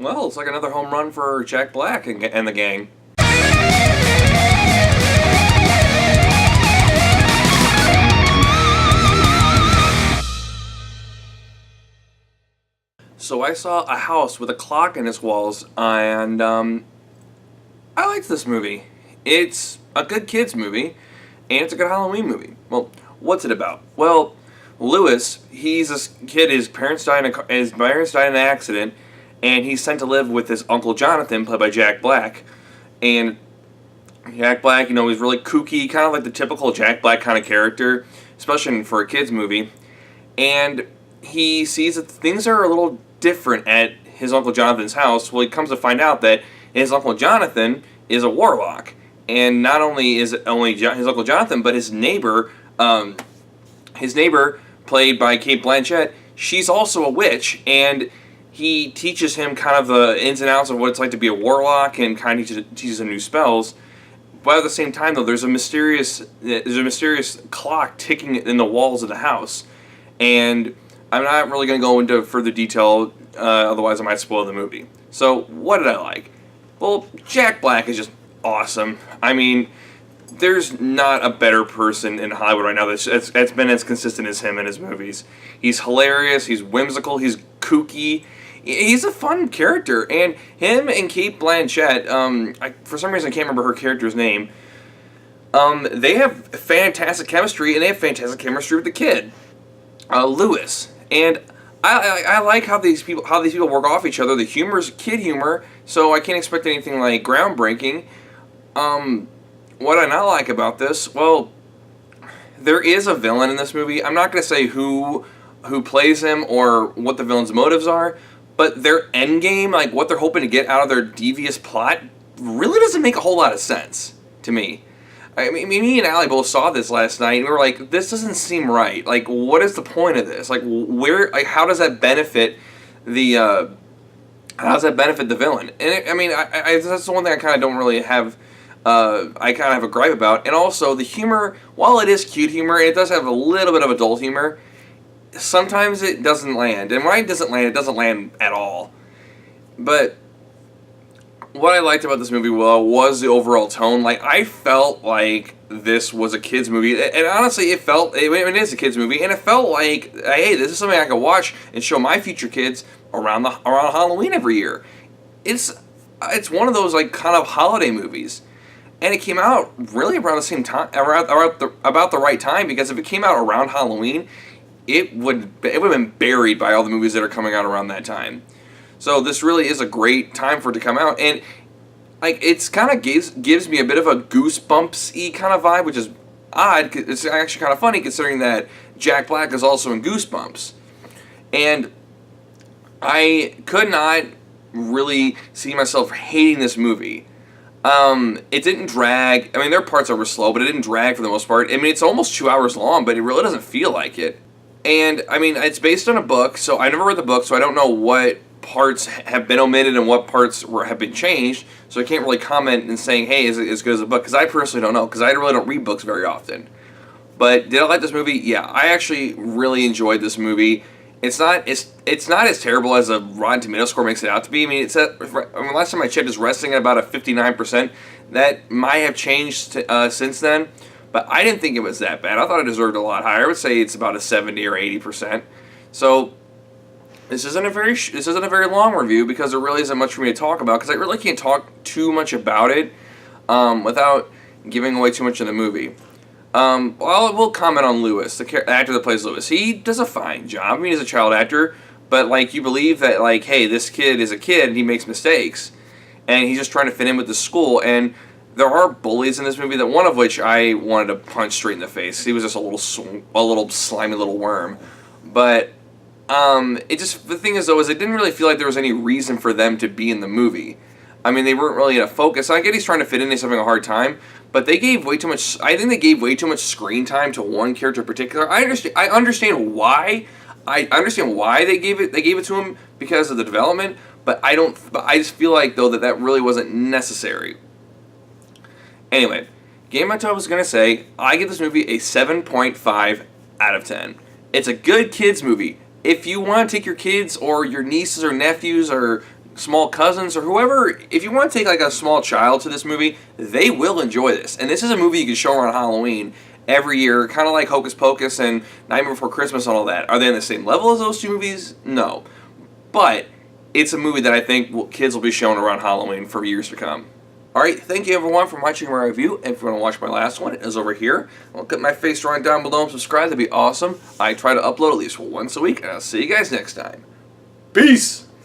Well, it's like another home run for Jack Black and the gang. So I saw a house with a clock in its walls, and I liked this movie. It's a good kids movie, and it's a good Halloween movie. Well, what's it about? Well, Lewis, he's this kid. His parents died in an accident, and he's sent to live with his uncle Jonathan, played by Jack Black. And Jack Black, he's really kooky, kind of like the typical Jack Black kind of character, especially for a kids movie. And he sees that things are a little different at his Uncle Jonathan's house. Well, he comes to find out that his Uncle Jonathan is a warlock. And not only is it only his Uncle Jonathan, but his neighbor, played by Cate Blanchett, she's also a witch. And he teaches him kind of the ins and outs of what it's like to be a warlock and kind of teaches him new spells. But at the same time, though, there's a mysterious clock ticking in the walls of the house. And I'm not really going to go into further detail, otherwise I might spoil the movie. So, what did I like? Well, Jack Black is just awesome. I mean, there's not a better person in Hollywood right now that's been as consistent as him in his movies. He's hilarious, he's whimsical, he's kooky, he's a fun character. And him and Cate Blanchett, for some reason I can't remember her character's name, they have fantastic chemistry, and they have fantastic chemistry with the kid, Lewis. And I like how these people work off each other. The humor's kid humor, so I can't expect anything like groundbreaking. What I not like about this, well, there is a villain in this movie. I'm not going to say who plays him or what the villain's motives are, but their end game, like what they're hoping to get out of their devious plot, really doesn't make a whole lot of sense to me. I mean, me and Allie both saw this last night, and we were like, this doesn't seem right. Like, what is the point of this? Like, how does that benefit the, villain? And that's the one thing I kind of don't really have, I kind of have a gripe about. And also, the humor, while it is cute humor, it does have a little bit of adult humor, sometimes it doesn't land. And when it doesn't land at all. But what I liked about this movie, was the overall tone. Like, I felt like this was a kid's movie, and honestly, it is a kid's movie, and it felt like, hey, this is something I can watch and show my future kids around Halloween every year. It's one of those like kind of holiday movies, and it came out really around the same time, about the right time, because if it came out around Halloween, it would have been buried by all the movies that are coming out around that time. So this really is a great time for it to come out, and like it's kind of gives me a bit of a Goosebumps-y kind of vibe, which is odd. It's actually kind of funny considering that Jack Black is also in Goosebumps, and I could not really see myself hating this movie. It didn't drag. I mean, there are parts that were slow, but it didn't drag for the most part. I mean, it's almost 2 hours long, but it really doesn't feel like it. And I mean, it's based on a book, so I never read the book, so I don't know what parts have been omitted and what parts have been changed, so I can't really comment and saying, hey, is it as good as a book, because I personally don't know, because I really don't read books very often. But did I like this movie? Yeah, I actually really enjoyed this movie. It's not as terrible as a Rotten Tomatoes score makes it out to be. I mean, last time I checked, it's resting at about a 59%. That might have changed since then, but I didn't think it was that bad. I thought it deserved a lot higher. I would say it's about a 70 or 80%. So This isn't a very long review because there really isn't much for me to talk about, because I really can't talk too much about it without giving away too much of the movie. I will comment on Lewis, the actor that plays Lewis. He does a fine job. I mean, he's a child actor, but like you believe that, like, hey, this kid is a kid and he makes mistakes, and he's just trying to fit in with the school. And there are bullies in this movie, that one of which I wanted to punch straight in the face. He was just a little slimy little worm, but. The thing is, though, is it didn't really feel like there was any reason for them to be in the movie. I mean, they weren't really in a focus. I get he's trying to fit in, he's having a hard time, but they gave way too much. I think they gave way too much screen time to one character in particular. I understand why. I understand why they gave it to him, because of the development, but I just feel like, though, that really wasn't necessary. Anyway, Game on Top was going to say, I give this movie a 7.5 out of 10. It's a good kids movie. If you want to take your kids or your nieces or nephews or small cousins or whoever, if you want to take like a small child to this movie, they will enjoy this. And this is a movie you can show around Halloween every year, kind of like Hocus Pocus and Nightmare Before Christmas and all that. Are they on the same level as those two movies? No. But it's a movie that I think kids will be shown around Halloween for years to come. Alright, thank you everyone for watching my review. If you want to watch my last one, it is over here. I'll get my face drawing down below and subscribe, that'd be awesome. I try to upload at least once a week, and I'll see you guys next time. Peace!